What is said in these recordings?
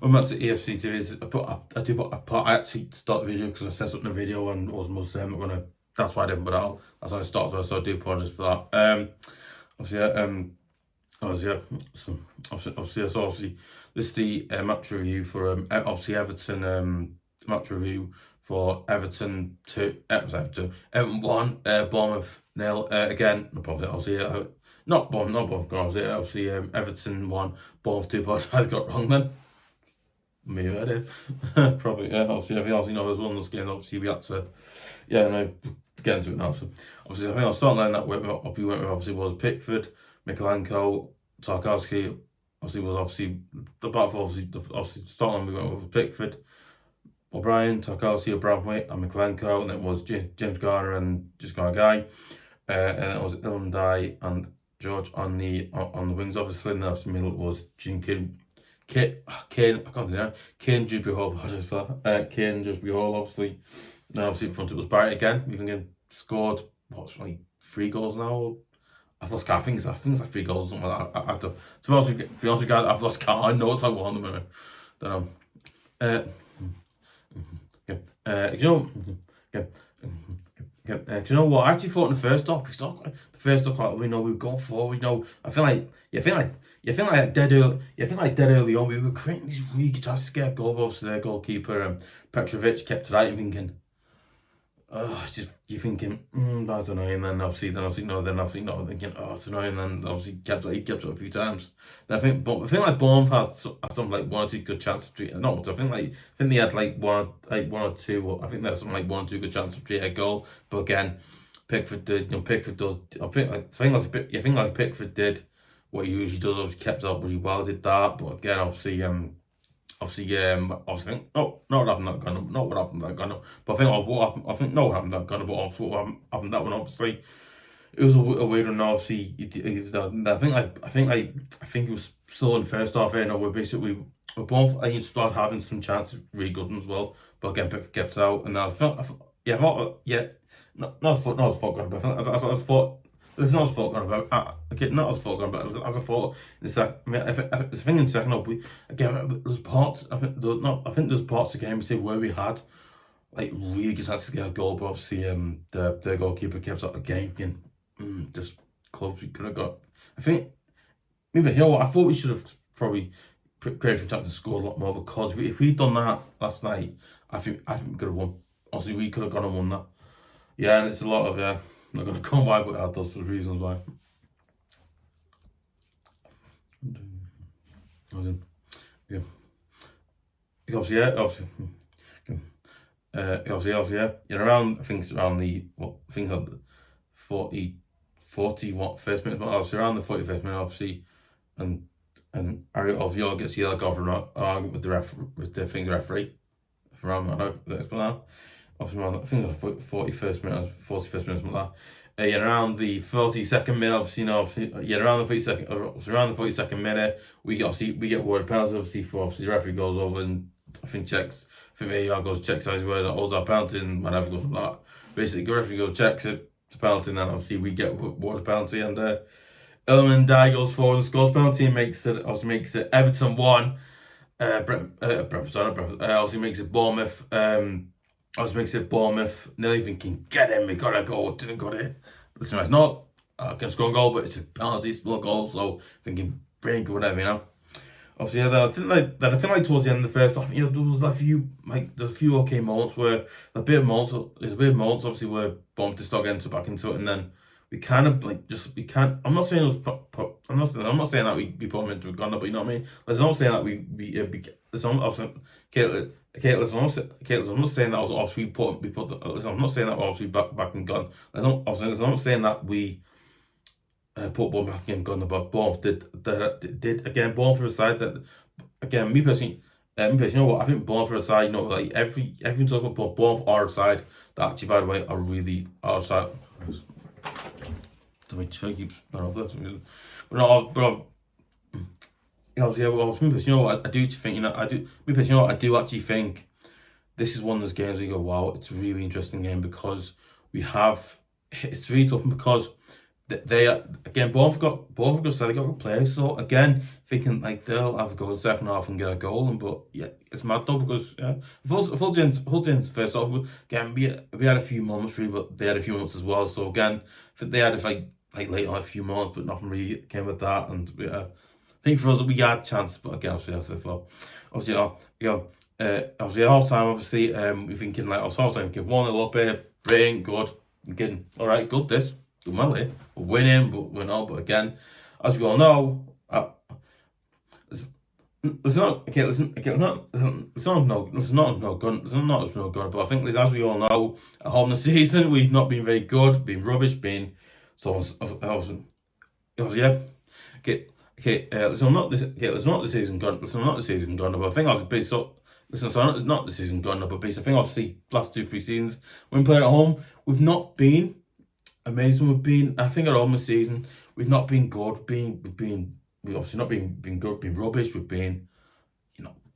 when we went to EFC series, I actually started the video because I said something in the video and I was that's why I didn't put it out. That's why I started, so I do apologize for that. Obviously, this is the match review for obviously Everton. Match review for Everton 1, Bournemouth 0. Again, no problem. Obviously, not Bournemouth. Obviously, Everton 1, Bournemouth 2. I got wrong then. Maybe I did. Probably. Yeah. Obviously, I think it was one of those games. Obviously, we had to. Yeah, no. Get into it now. So, obviously, I think I'll start line that we went with obviously was Pickford, Mykolenko, Tarkowski. Obviously the back four. Obviously starting we went with Pickford, O Brien, Tarkowski, Brantwaite, and Mykolenko, and then it was James Garner and just Gueye, and then it was Ndiaye and George on the wings. Obviously, and then the middle was Keane. I can't do that. Keane, Dewbury Hall, Keane, Dewbury Hall, obviously. Then obviously in front it was Bright again. We can scored what's like 3 goals now. I've lost count. I think it's like 3 goals or something like that. To be honest with you guys, I've lost count. I know it's like 1 at the minute. Don't know. Do you know what? I actually thought in the first half, we know we were going forward. You know, I feel like dead early on, we were creating these really chances to get a goal. Obviously, their goalkeeper Petrovic kept it out. You're thinking, you're thinking, that's annoying. Then obviously, not thinking, it's annoying. Then obviously, he kept it a few times. Then I think like Bournemouth had some like 1 or 2 good chances to no, I think they had like one or two. I think there's some like 1 or 2 good chances to create a goal. But again, Pickford did. Pickford does. I think like Pickford did what he usually does. Obviously, kept it up really well. Did that, but again, obviously, not what happened that Gunner, but I think no what happened that Gunner, but also what happened that one. Obviously, it was a weird one. Obviously, I think it was still in the first half. You know, we're both started having some chances, really good ones as well. But again, Pickford kept it out, and I thought, not as thought Gunner, but as I thought. It's not as thought about. Not as thought about. As I thought, the thing in the second half, there's parts. I think there's parts of the game where we had like really good chances to get a goal, but obviously the goalkeeper kept up the game again. Just close we could have got. I think maybe I thought we should have probably created some chances and scored a lot more, because if we'd done that last night, I think we could have won. Obviously, we could have gone and won that. Yeah, and it's a lot of I'm not going to come why, but that does for reasons why. You're around. I think it's around the 40 first minute. Obviously around the 41st minute, obviously, and Harry obviously gets yellow card for an argument with the referee. Around that, obviously around, I think it was the 41st minute, something like that. Around the 42nd minute, obviously, around the 42nd minute, we get word penalty, obviously, the referee goes over and I think AR goes checks his word, owes our penalty and whatever goes from that. Basically, the referee goes checks it, the penalty, and then obviously we get word penalty, and Ndiaye goes forward and scores penalty and makes it Everton 1. Obviously makes it Bournemouth. Makes it Bournemouth. Nearly thinking, get him, we gotta go. Didn't got it. Listen, it's not against score a goal, but it's a penalty, it's still a goal. So thinking, brilliant, whatever, you know. Obviously, I think like towards the end of the first half, there was a few okay moments where there's a bit of moments obviously where Bournemouth to start getting back into it, and then we kind of we can't. I'm not saying it was. I'm not saying that we put them into a gunner, but you know what I mean. I'm not saying that I'm not saying that was obviously I'm not saying that we're obviously back in gun. I'm not saying that we put Bournemouth back in gun, but Bournemouth did again. Bournemouth for a side that again, me personally, you know what? I think Bournemouth for a side, like everything talking about Bournemouth are a side that actually, by the way, are really our side. My chair keeps going off that. You know what? I do think, I do actually think this is one of those games where you go, wow, it's a really interesting game, because it's really tough, because they again, Bournemouth said they got replaced. So again, thinking like they'll have a goal in the second half and get a goal. But yeah, it's mad though because Hull James first off, again we had a few moments really, but they had a few moments as well. So again, I think they had a like late on a few moments, but nothing really came with that. And yeah, I think for us we had chances, but again, obviously obviously half time, obviously we're thinking like I was half time, give 1-0 up here, brilliant, good, I'm getting all right, good this. Doing well here. We're winning, but we're not. But again, as we all know, there's not okay. Listen, okay, it's not no gun. But I think, as we all know, at home this season we've not been very good, been rubbish, been so. Yeah. Okay. Listen, not this. Okay, it's not the season gone. Listen, not the season gone. But I think I was based up. Listen, so not the season gone. But based, I think obviously last 2-3 seasons when we played at home, we've not been amazing. We've been, I think, at home this season, we've not been good. We've obviously not been good. Been rubbish. We've been,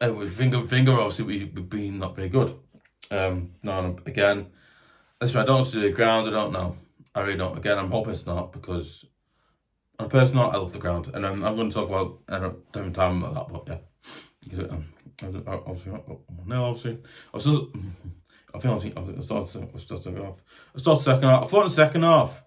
with finger. Obviously, we've been not very good. No, again, listen, I don't want to do the ground. I don't know. I really don't. Again, I'm hoping it's not because I'm a person. I love the ground, and I'm going to talk about different time about that. But yeah, obviously, I thought the second half.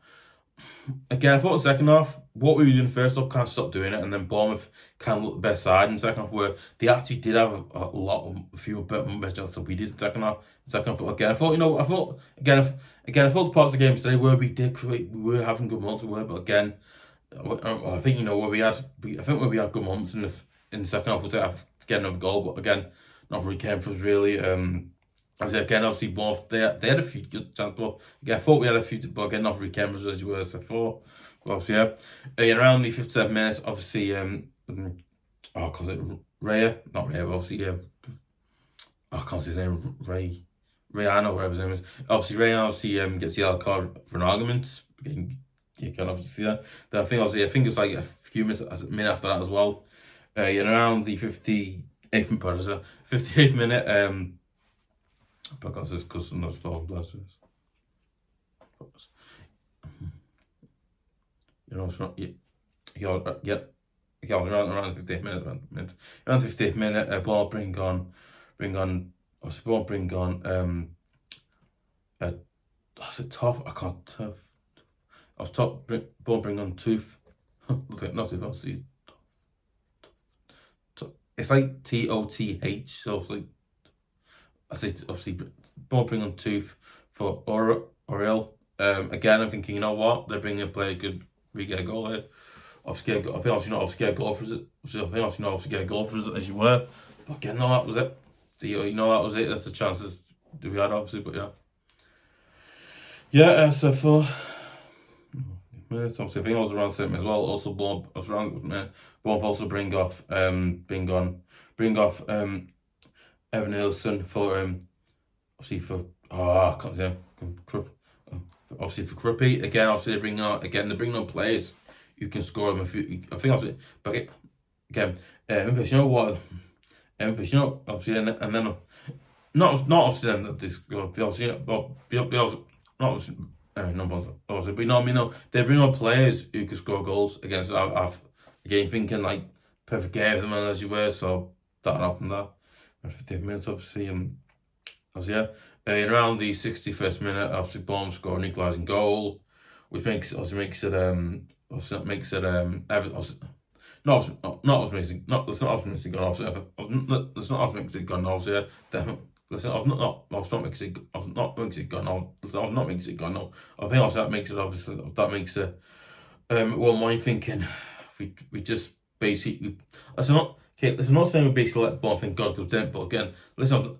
Again, I thought the second half, what we were doing first up, can't stop doing it, and then Bournemouth can look the best side in the second half, where they actually did have a few better chances than we did in the second half. But again, I thought the parts of the game today where we did create, we were having good moments, but again, I think where we had good moments in the second half, we'll have to get another goal, but again, not really came for us really. Obviously, both they had a few good chances, but again, I thought we had a few, but again, not really came for us as you were before. Obviously, in around the 57 minutes, obviously, cause it Raya, not Raya, obviously, I can't say his name, Rayan or whatever his name is. Obviously, Rayan gets the yellow card for an argument. You can obviously see that. Then I think it was like a few minutes, a minute after that as well. In around the 58th minute, because it's custom those four blasters. It's not. Around the 50th minute. Around the 50th minute, ball bring on. That's it tough. I can't tough. I was top. Ball bring on tooth. Not tooth. Obviously. It's like TOTH. So it's like. I say obviously bumping on tooth for Oriel. Again, I'm thinking, you know what? They're bringing a player good. We get a goal here. Obviously get a goal for us as you were. But again, no, that was it. That was it. That's the chances that we had, obviously. But yeah. Yeah. So for minutes, obviously, I think I was around 7 as well. Also, Bournemouth also bring off evanilson for obviously for I can't say obviously for kroupi again. Obviously they bring on players you can score them. I think obviously, but again, you know what? Obviously, and then not obviously then that this obviously not obviously, but they bring on players who can score goals against. I've again thinking like perfect game of them as you were, so that happened there. 15 minutes, obviously, in around the 61st minute, obviously, Bournemouth score an equalising goal, which makes it Everton. Let's not optimistic gone. Obviously, let's not optimistic gone. Obviously, let's not makes it gone. No, I think also that makes it. One mind thinking, we just basically that's not. Okay, listen, I'm not saying we basically let Bournemouth think God goes down, but again, listen, you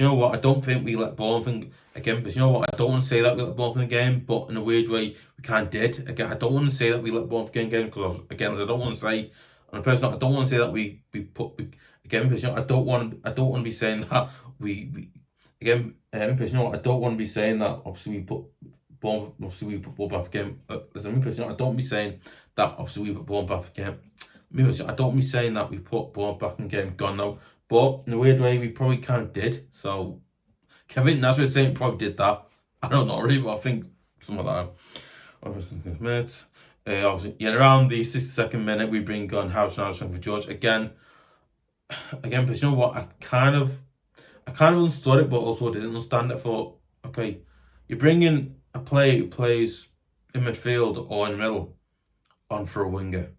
know what, I don't think we let Bournemouth think, again, but you know what, I don't want to say that we let Bournemouth in the game, but in a weird way, we kind of did. Again, I don't want to say that we let Bournemouth in the game, because again, I don't want to say, on a personal, I don't want to say that again, because I don't want to be saying that again, because I don't want to be saying that, obviously we put Bournemouth again. Listen, I don't be saying that obviously we put Bournemouth again. I don't be saying that we put Bournemouth back in the game. Gone now, but in a weird way, we probably kind of did. So Kevin, that's what I'm saying, probably did that. I don't know really, but I think some of that. Obviously, around the 62nd minute, we bring on Armstrong for George again. But you know what? I kind of understood it, but also didn't understand it. For okay, you bring in a player who plays in midfield or in the middle on for a winger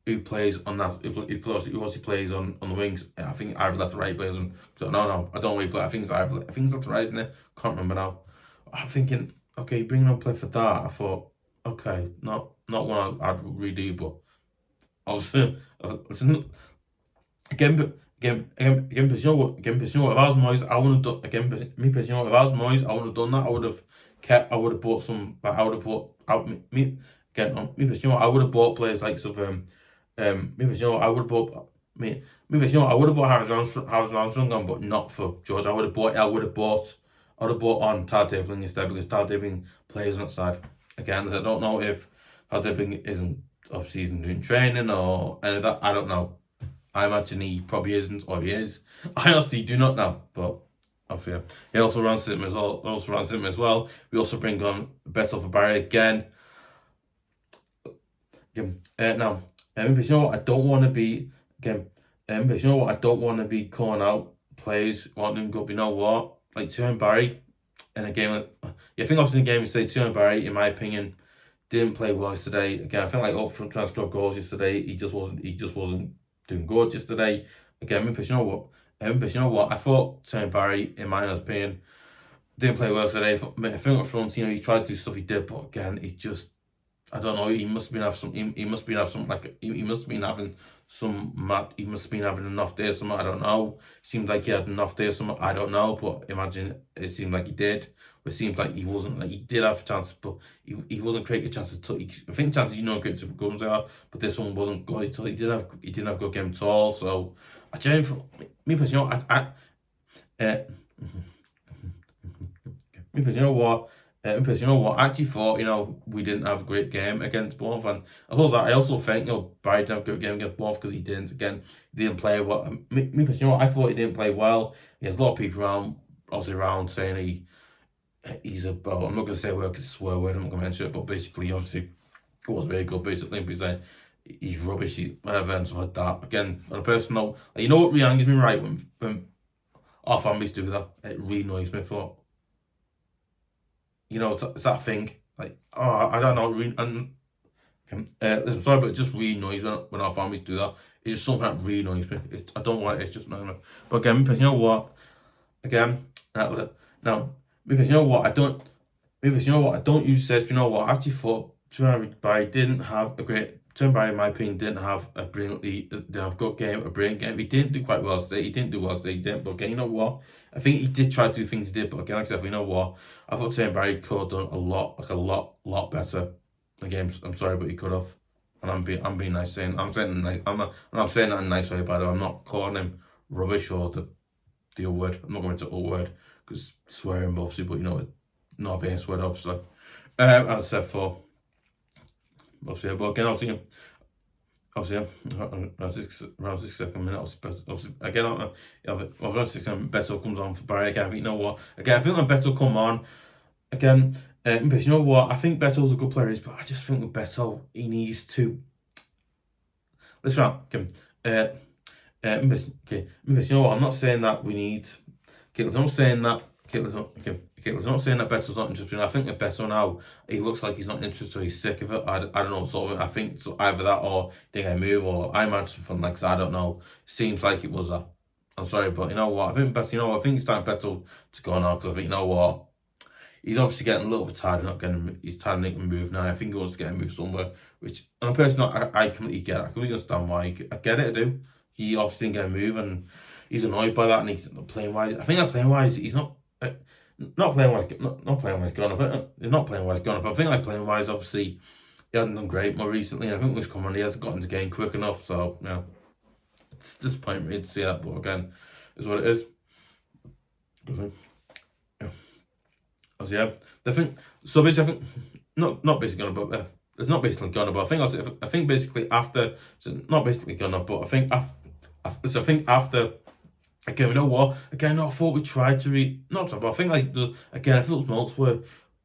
who plays on that, who also plays on the wings. I think either left or right plays on. So no, I don't really play. I think it's left or right, isn't it? Can't remember now. I'm thinking, okay, bringing on play for that. I thought, okay, not one I'd redo, but obviously, again, but you know what? If I was Moyes, I wouldn't have done if I was Moyes, I wouldn't have done that. I would have bought some. I would have bought out me. Again, me, but you know what? I would have bought players like maybe you know I would have bought maybe you know I would have bought Harris Armstrong on, but not for George. I would have bought on Tad Dewbury instead, because Tad Dewbury plays on that side. Again, I don't know if Tad Dewbury isn't doing training or any of that. I don't know. I imagine he probably isn't, or he is. I honestly do not know, but obviously he also runs him as well. We also bring on Beto for Barry again. Now, but you know what? I don't want to be but you know what? I don't want to be calling out players wanting them good. You know what? Like Tyrone Barry in a game. I think obviously in the game we say Tyrone Barry, in my opinion, didn't play well yesterday. Again, I think like up front trying to score goals yesterday. He just wasn't doing good yesterday. Again, but you know what? I thought Tyrone Barry, in my opinion, didn't play well today. I think up front, he tried to do stuff he did, but again, he just, I don't know. He must have been having an off day or something. I don't know. Seemed like he had an off day or something. I don't know, but imagine it seemed like he did. But it seemed like he wasn't. Like he did have chances, but he wasn't creating chances. I think chances great to goals are, but this one wasn't good. He didn't have a good game at all. So I genuinely, me personally, because you know what? I actually thought, we didn't have a great game against Bournemouth, and I also think, Barry didn't have a good game against Bournemouth because he didn't play well. Because I thought he didn't play well. There's a lot of people around saying he's I'm not going to say a word because it's a swear word, I'm not going to mention it, but basically, obviously, it was very good, basically, but he's saying he's rubbish, whatever, and stuff like that. Again, on a personal note, you know what, Rayan gives me right when our families do that, it really annoys me. For it's that thing. Like, I don't know. I'm sorry, but it just really annoys me when our families do that. It's just something that really annoys me. I don't want it. It's just annoying me. But again, because you know what? Again, now, because you know what? I don't usually say. You know what? I actually thought Tyrone Barry didn't have a great. Tyrone Barry, in my opinion, didn't have a brilliant game. He didn't do quite well today. He didn't do well today. He didn't. But again, you know what? I think he did try to do things he did. But again, like I said, you know what? I thought Tyrone Barry could have done a lot better. Again, I'm sorry, but he could have. And I'm being nice saying. I'm saying that in a nice way. By the way, I'm not calling him rubbish or the old word. I'm not going to old word because swearing, obviously. But not being sweared, obviously. As I said before. Obviously, but again, around 6 minutes, again, around 6 Beto comes on for Barry again. But you know what? Again, I think when Beto come on, again, but you know what? I think Beto's a good player, but I just think with Beto, he needs to. Let's try. Okay, you know what? I'm not saying that we need. Okay, I'm not saying that. I'm not saying that Beto's not interested. I think that Beto now, he looks like he's not interested, he's sick of it. I don't know, sort of. I think so, either that or they get a move, or I imagine something like that. I don't know. Seems like it was that. I'm sorry, but you know what? I think Beto, I think it's time Beto to go now, because I think, you know what? He's obviously getting a little bit tired of he's tired of making a move now. I think he wants to get a move somewhere, which, on a personal, I completely get it. I completely understand why. I get it, I do. He obviously didn't get a move, and he's annoyed by that, and he's not playing wise. I think that playing wise, he's not playing wise. Not playing wise, gone up. He's not playing wise, gone up. I think like playing wise, obviously, he hasn't done great more recently. I think he's come on, he hasn't gotten to game quick enough. So it's disappointing me to see that. But again, is what it is. The thing. So basically, I think not basically gone, but it's not basically gone. But I think basically after, so not basically gone up, but I think after Again, you know what? Again, I thought we tried to not to, but I think like again, I felt moments where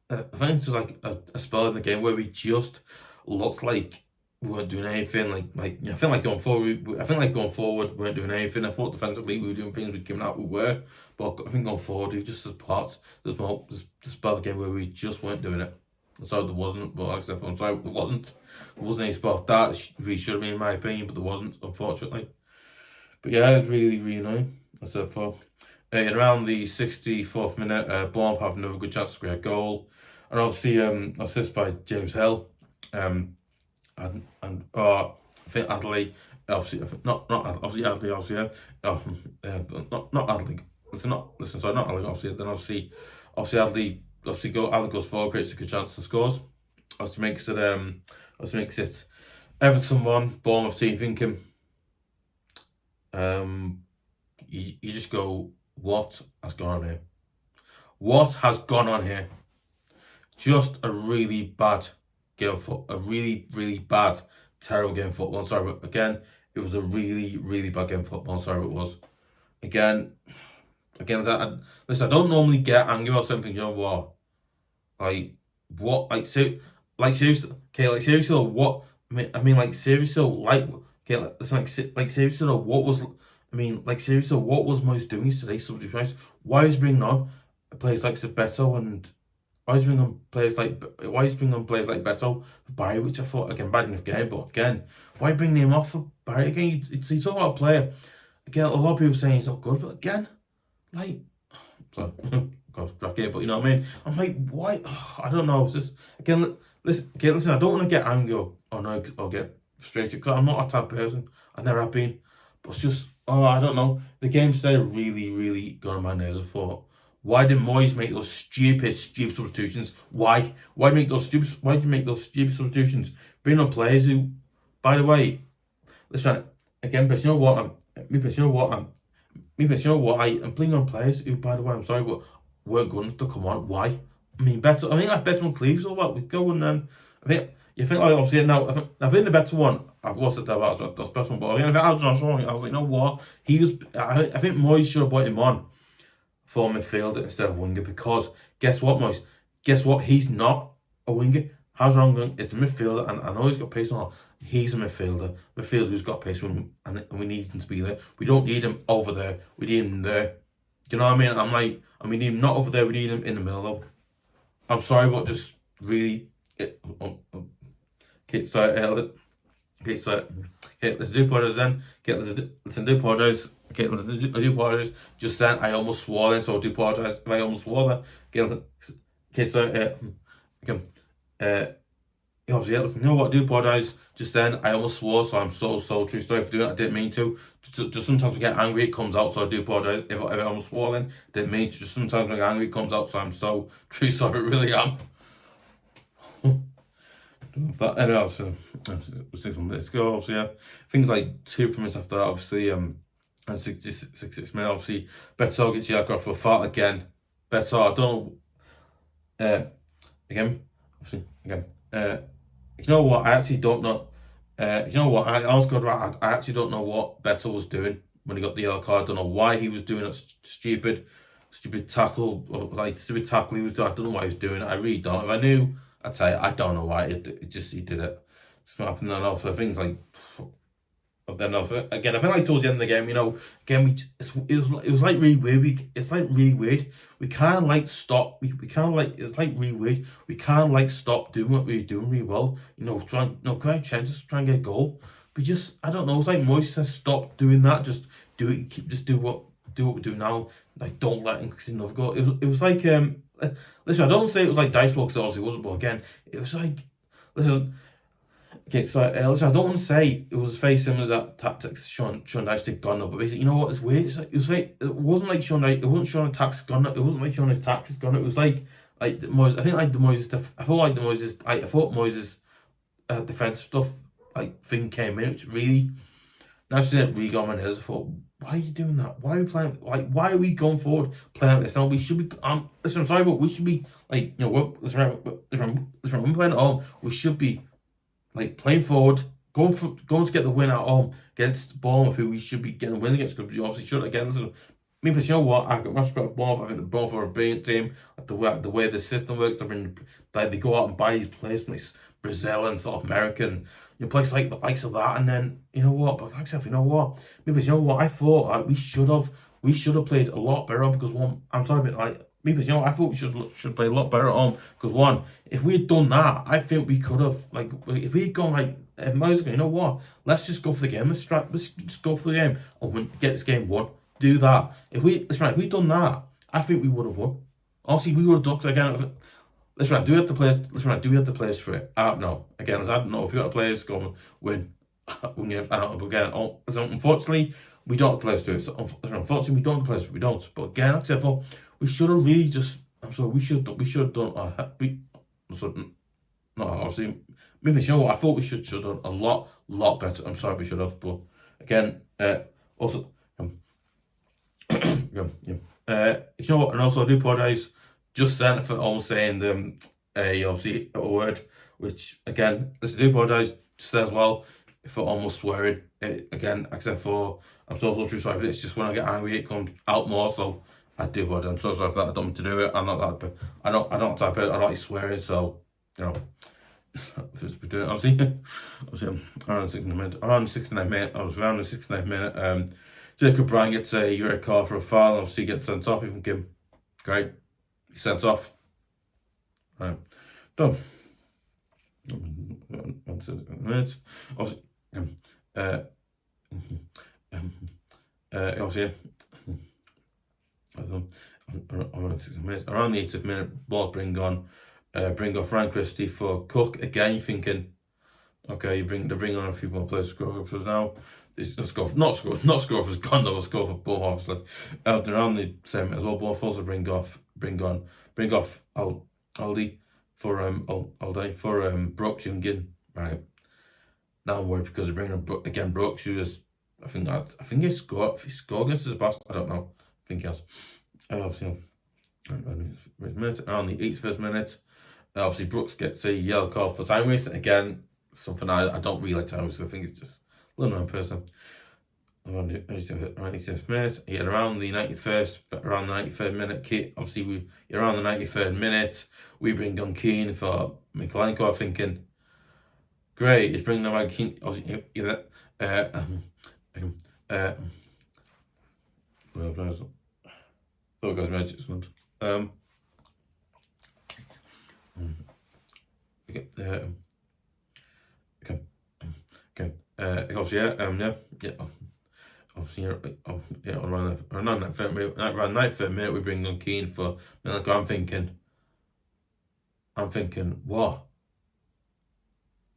I think it was like a spell in the game where we just looked like we weren't doing anything. I feel like going forward, I think like going forward, we weren't doing anything. I thought defensively we were doing things, we came out, we were, but I think going forward, we just as parts. There's a spell of the game where we just weren't doing it. So there wasn't, but like I said, I'm sorry, there wasn't. There wasn't any spell that really should have been, in my opinion, but there wasn't, unfortunately. But yeah, it was really, really annoying. That's it for. In around the 64th minute, Bournemouth have another good chance to score a goal. And obviously, assist by James Hill. I think Adli, obviously, obviously Adli, obviously, yeah. Not Adli. Sorry, not Adli, obviously. Then obviously Adli, Adli goes forward, creates a good chance and scores. Obviously makes it Everton 1, Bournemouth 2, thinking, you just go, what has gone on here? What has gone on here? Just a really bad game of football. A really, really bad, terrible game of football. I'm sorry, but again, it was a really, really bad game of football. I'm sorry, it was. Again, listen, I don't normally get angry about something, you know what? Seriously, what? Seriously, seriously, what was, seriously, what was Moyes doing today? Somebody, why is bringing on players like Beto and why is bringing on players like Beto for Barry, which I thought again bad enough game, but again, why bring him off for Barry again? You talk about a player again. A lot of people saying he's not good, but again, so but you know what I mean. I'm like, why? I don't know. It's just again, listen. I don't want to get angry or get frustrated because I'm not a type of person. I never have been. But it's just, I don't know. The game today really, really got on my nerves. I thought, why did Moyes make those stupid substitutions? Why? Why did you make those stupid substitutions? Bring on players who, by the way, listen again. But you know what? I'm bringing on players who, by the way, I'm sorry, but weren't good enough to come on. Why? Better. I think like Better and Cleves or what? We go and I think you think like obviously now. I think the better one. I've lost it there. That's the best one. But I think I was not wrong. I was like, you know what? He was. I think Moyes should have brought him on for midfielder instead of winger because guess what, Moyes? Guess what? He's not a winger. How's wrong? It's a midfielder, and I know he's got pace on. He's a midfielder who's got pace, and we need him to be there. We don't need him over there. We need him there. Do you know what I mean? We need him not over there. We need him in the middle. Though. I'm sorry, but just really. Okay, let's do apologize then. Let's do apologize. Okay, let's do apologize. Just then, I almost swore then, so I do apologize if I almost swore then. Obviously, listen, you know what? I do apologize. Just then, I almost swore, so I'm so true. Sorry for doing it. I didn't mean to. Just sometimes we get angry, it comes out, so I do apologize. If I almost swore then, didn't mean to. Just sometimes when I get angry, it comes out, so I'm so true. Sorry, really am. Anyway, so 6 minutes ago, obviously, yeah. Things like 2 minutes after that, obviously, and 66 minutes, obviously, Beto gets Yaka for a foul again. Beto, I don't know, you know what, I actually don't know, I honestly, I actually don't know what Beto was doing when he got the yellow card. I don't know why he was doing that stupid tackle, stupid tackle he was doing. I don't know why he was doing it, I really don't. If I knew, I'd say I don't know why he did it. And then also things like, then also again, I think like towards the end of the game, again it was like really weird. It's like really weird. We can't like stop. We can't like it's like really weird. We can't like stop doing what we're doing really well. Create chances, try and get a goal. We just I don't know. It's like Moyes says stop doing that. Just do it. Just do what we do now. Like don't let him see another goal. It was like listen, I don't say it was like dice roll because it obviously wasn't, but again, it was like, listen, okay, so listen, I don't want to say it was very similar to that tactics Sean Dyche did Garner, but basically, you know what, it's weird. It wasn't like Sean Dyche, it wasn't Sean attacks Garner, it wasn't like Sean attacks Garner, it was like Moyes, I thought Moyes' defensive stuff, thing came in, which really, now seeing it really got my nerves. I thought, why are you doing that? Why are we playing? Why are we going forward playing like this? Now we should be. Listen, I'm sorry, but we should be listen, when we're playing at home, we should be playing forward, going to get the win at home against Bournemouth, who we should be getting a win against, because we obviously should again. So, but you know what? I've got much respect for Bournemouth. I think the Bournemouth are a brilliant team. The way the system works, they go out and buy these players from Brazil and South American, places like the likes of that, and then you know what? But like I said, you know what? Maybe you know what? I thought we should have played a lot better on, because one, I'm sorry, but maybe you know, I thought we should play a lot better at home, because one, if we had done that, I think we could have, if we had gone miles ago, you know what? Let's just go for the game. Let's just go for the game and get this game won. Do that. If we'd done that, I think we would have won. Obviously, we would have done, because again, listen, right, do we have the players? Listen, right, do we have the players for it? No. Again, I don't know if we got the players to go and win. I don't know. But again, so unfortunately, we don't have the players to do it. So unfortunately, we don't have the players. We don't. But again, except for we should have really just. I'm sorry. We should have done. No, obviously, maybe you know what? I thought we should have done a lot better. I'm sorry, we should have. But again, also, you know what? And also, I do apologise just then for almost saying obviously a word, which again, I do apologise just then as well for almost swearing again, except for I'm so truly sorry for it. It's just when I get angry, it comes out more. So I do apologise. I'm so sorry for that. I don't mean to do it. I'm not that, but I don't type it. I don't like swearing. So you know, obviously around 69 minute. I was around the 69th minute. Jacob Bryan gets a red card for a foul. Obviously, he gets sent off. You can give him great. He's sent off. Right, done. 1 minute. Obviously, obviously, around the 80th minute, ball bring off Ryan Christie for Cook. Again, you're thinking, okay, they bring on a few more players to score for us now. Not score for Garner, but score for Bournemouth, obviously. Around the same minute as well, Bournemouth also bring off Adli for Brooks Youngin. Right. Now I'm worried because they're bringing on again Brooks, who is I think he scored. If he scored against his past, I don't know. I think he has. Obviously, around the 81st minute, obviously Brooks gets a yellow card for time wasting. Again, something I don't really like time wasting. I think it's just a little known person. Around the 85th minute, yeah, around the 93rd minute, obviously around the 93rd minute, we bring on Keane for Mykolenko. I'm thinking, great, he's bringing on Keane. Obviously, obviously, around that third minute, we bring on Keane for Mykolenko. I'm thinking, what?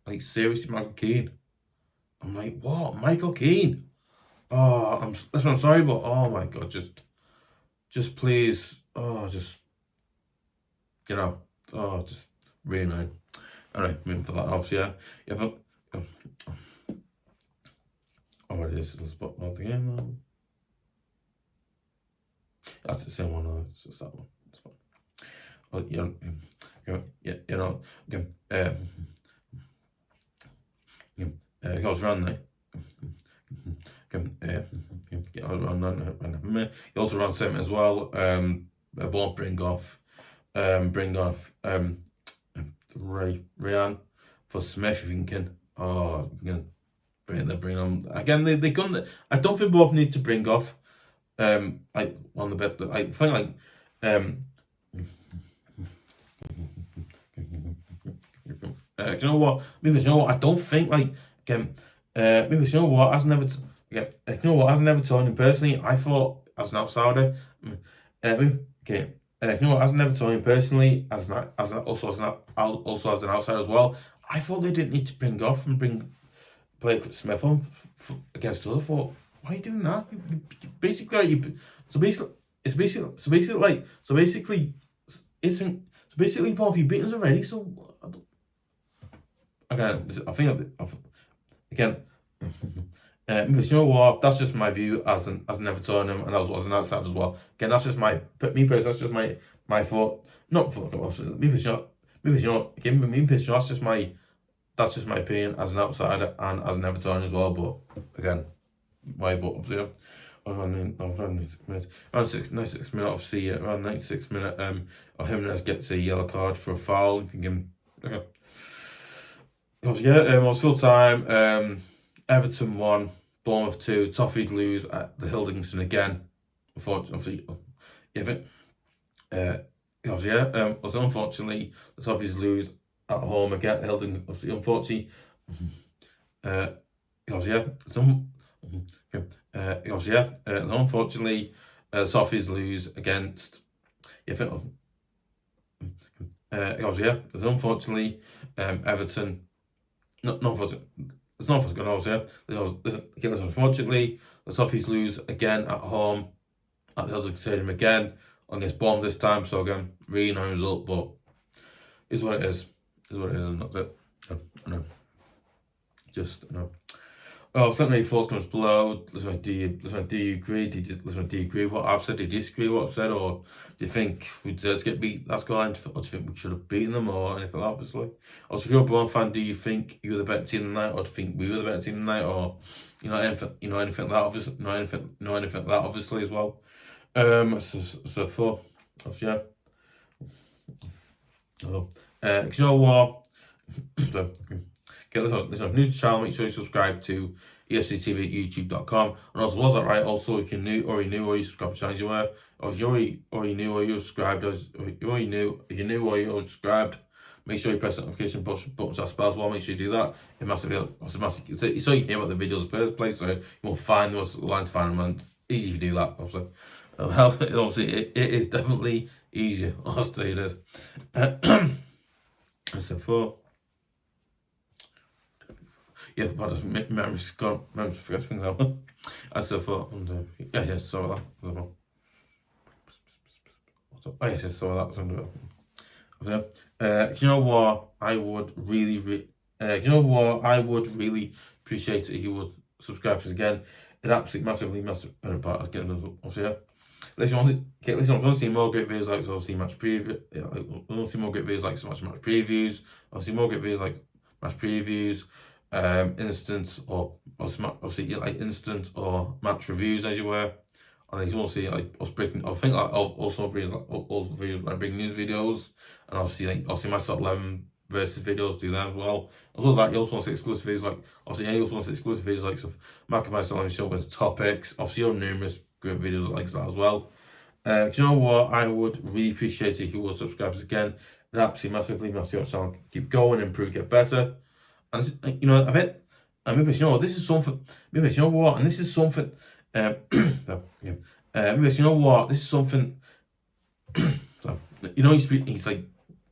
Like, seriously, Michael Keane? I'm like, what? Michael Keane? Oh, I'm sorry, but oh my god, just please, just really annoying. Alright, moving for that, obviously, it is the spot about the game. That's the same one. It's just that one. It goes around night. He also ran 7 as well. Won't bring off rayan for Smith. Thinking, bring on again. They gun. I don't think both need to bring off. Like on the bit. I think like do you know what? Maybe you know what? I don't think like again. Maybe you know what? As never. You know what? As an Evertonian personally, I thought as an outsider. You know what? As an Evertonian personally, also as an outsider as well, I thought they didn't need to bring off and play Smith on against us. I thought, why are you doing that? Basically, Paul, you've beaten us already. So again, you know what? That's just my view as an Evertonian and as an outsider as well. Again, that's just me personally. That's just my thought. Not thought. Maybe it's not. Again, me personally, that's just my that's just my opinion as an outsider and as an Evertonian as well. But again, why? But obviously, around 96 minutes. Around 96 minutes, obviously, around 96 minute, Jimenez gets a yellow card for a foul. You can give him. Okay. Obviously, yeah, it was full time. Everton 1, Bournemouth 2. Toffees lose at the Hildington again. Unfortunately, obviously, yeah. Also, unfortunately, the Toffees lose at home again. Hildington, obviously, unfortunately. Obviously, yeah. Obviously, yeah. Unfortunately, the Toffees lose against. Obviously, yeah. Unfortunately, Everton. No, unfortunately. It's not for goals, yeah. Unfortunately, the Toffees lose again at home at the Hildington Stadium again against Bournemouth this time. So again, really no result, but it's what it is. Is what it is, and that's it. I know. Just Oh, let me know your thoughts, comments below. Do you agree? Do you agree with what I've said? Do you disagree with what I've said? Or do you think we deserve to get beat that scoreline? Or do you think we should have beaten them or anything like that, obviously? Also, if you're a Bournemouth fan, do you think you were the better team tonight, or do you think we were the better team tonight? Or anything like that, obviously, anything like that, obviously, as well. So for yeah. Oh, you know what? So, listen, new to the channel, make sure you subscribe to EFC TV at youtube.com. And also, was that right? Also, if you already knew or you subscribed to channels you were, or if you already knew or you subscribed, if you knew or you subscribed, make sure you press the notification button as well. Make sure you do that. It massively, so you can hear about the videos in the first place, so you won't find those lines to find them, and it's easy if you do that, obviously. Obviously, it is definitely easier. Honestly, it is. So for yeah, but memory's gone. Memory forgets things out. As for yes, saw that. Oh yes, saw that. You know what? I would really, appreciate it if you would subscribe to us again. It absolutely massive part of getting us obviously. Yeah. Listen, I want to see more great videos like obviously match preview. I want to see more great videos like so much match previews. I want to see more great videos like match previews. Instant or obviously like instant or match reviews, as you were. And you also see like us breaking. I think like also videos like big news videos, and obviously my top 11 versus videos do that as well. As well as that, you also want to see exclusive videos like you also want to see exclusive videos like stuff. Mark and myself show with topics. Obviously, you have numerous great videos like that as well. Do you know what? I would really appreciate it if you will subscribe again. It absolutely massively channel keep going, improve, get better. And I bet, and maybe this is something. Maybe and this is something. Maybe this is something. He's like,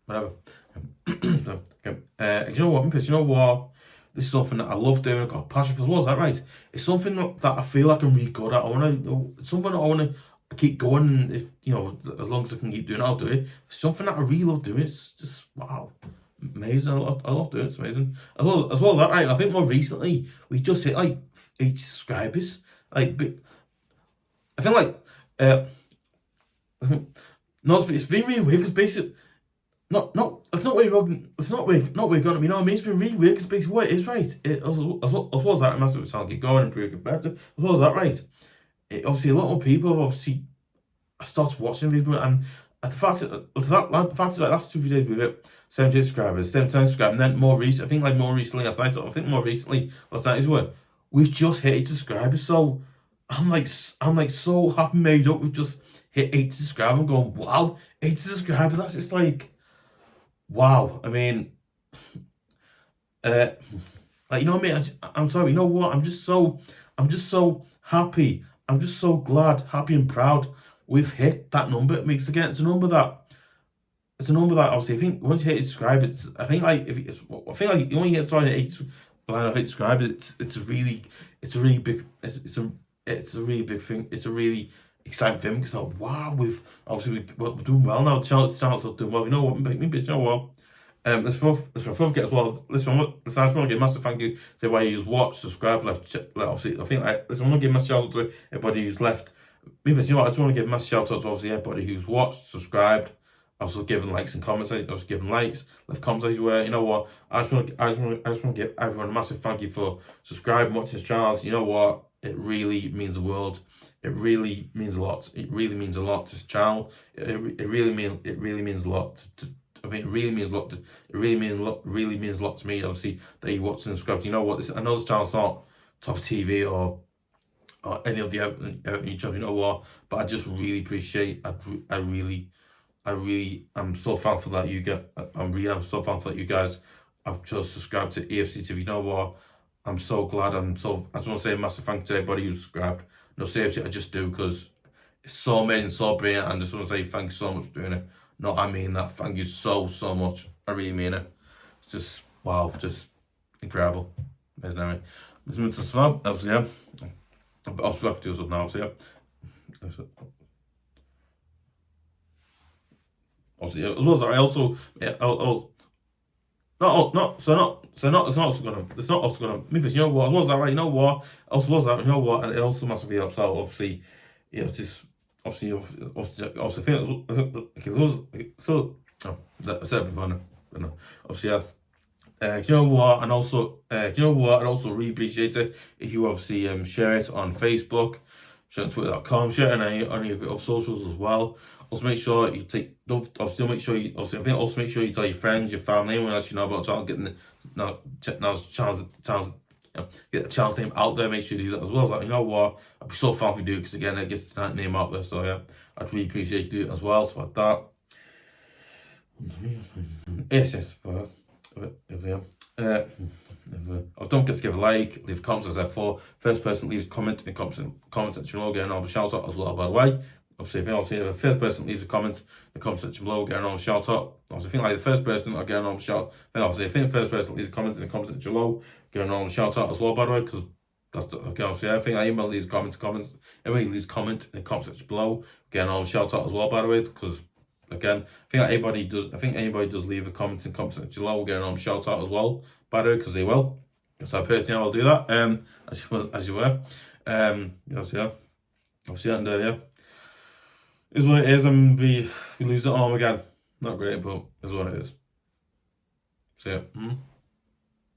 whatever. Maybe this is something that I love doing. I've got a passion for. Is that right? It's something that I feel like I'm really good at. It's something that I want to keep going. If as long as I can keep doing it, I'll do it. It's something that I really love doing. It's just wow. Amazing. I love doing it. It's amazing. As well as that, right? I think more recently we just hit like 8 subscribers. I feel like no, it's been really weird because basically it's not where we're gonna be. No, I mean it's been really weird because basically what it is, right? As well as that, massive channel keep going, improve, get better. As well as that, right? Obviously a lot more people obviously started watching people, and the fact that like last 2 days with it. 70 subscribers, 7 times subscribed, and then more recently, last night is what we've just hit 8 subscribers. So I'm like so happy made up. We've just hit 8 subscribers. I'm going, wow, 8 subscribers. That's just like, wow. I mean, like you know what I mean? I'm sorry. You know what? I'm just so happy. I'm just so glad, happy, and proud. We've hit that number. It makes again. It's a number that obviously I think once you hit subscribe, I think like you only hit 8 subscribers. It's a really big thing. It's a really exciting thing because wow, we're doing well now. The channel's are doing well. You know what? Maybe you know what? Let's forget as well. I just want to give a massive thank you to everybody who's watched, subscribed, left. Obviously, I think I want to give a massive shout out to everybody who's left. Maybe I just want to give a massive shout out to obviously everybody who's watched, subscribed, also giving likes and comments. I was giving likes, left comments as you were. You know what? I just want to give everyone a massive thank you for subscribing, watching this channel. You know what? It really means the world. It really means a lot. It really means a lot to this channel. It really means a lot. I mean, it really means a lot. Really means a lot to me. Obviously, that you watch and subscribe. You know what? I know this channel's not Toff TV or any of the Everton YouTube. You know what? But I just really appreciate. I really am so thankful that you get. I'm so thankful that you guys have just subscribed to EFC TV. You know what? I'm so glad. I just want to say a massive thank you to everybody who subscribed. No, seriously, I just do because it's so amazing, so brilliant. And I just want to say thank you so much for doing it. No, I mean that. Thank you so much. I really mean it. It's just wow, just incredible. Amazing, anyway. Let's move to Swab. Obviously, yeah. Obviously, I have to do something now. So yeah. Obviously, as well as I also, yeah, it's not also gonna, maybe, you know what, as well as that, right, you know what, also was that, you know what, and it also must be up, so obviously, yeah, it's just, obviously, okay, so, oh, I said it before, but no, obviously, yeah. You know what, and also, you know what, I'd also really appreciate it if you obviously share it on Facebook, share it on Twitter.com, share it on any of your socials as well. Also make sure you also make sure you tell your friends, your family, anyone else you know about channel, get the channel's name out there. Make sure you do that as well. Like, you know what, I'd be so thankful if you do, because again, it gets that name out there. So yeah, I'd really appreciate you do it as well. So like that. Yes, don't forget to give a like, leave comments as I said before. First person leaves a comment in the comment section below, getting all the shout out as well, by the way. Obviously, if the first person leaves a comment in the comment section below, getting on a shout out. Obviously, I think like the first person, I'll get on a shout. Then obviously, I think the first person leaves a comment in the comment section below, getting on a shout out as well, by the way, because that's the, okay, obviously, I think email leaves comments, everybody leaves comment in the comment section below, getting on a shout out as well, by the way, because again, I think anybody does leave a comment in the comment section below, getting on a shout out as well, by the way, because they will. So personally, I will do that, as you were. Obviously, and yeah. Is what it is, and we lose at home again. Not great, but is what it is. So yeah.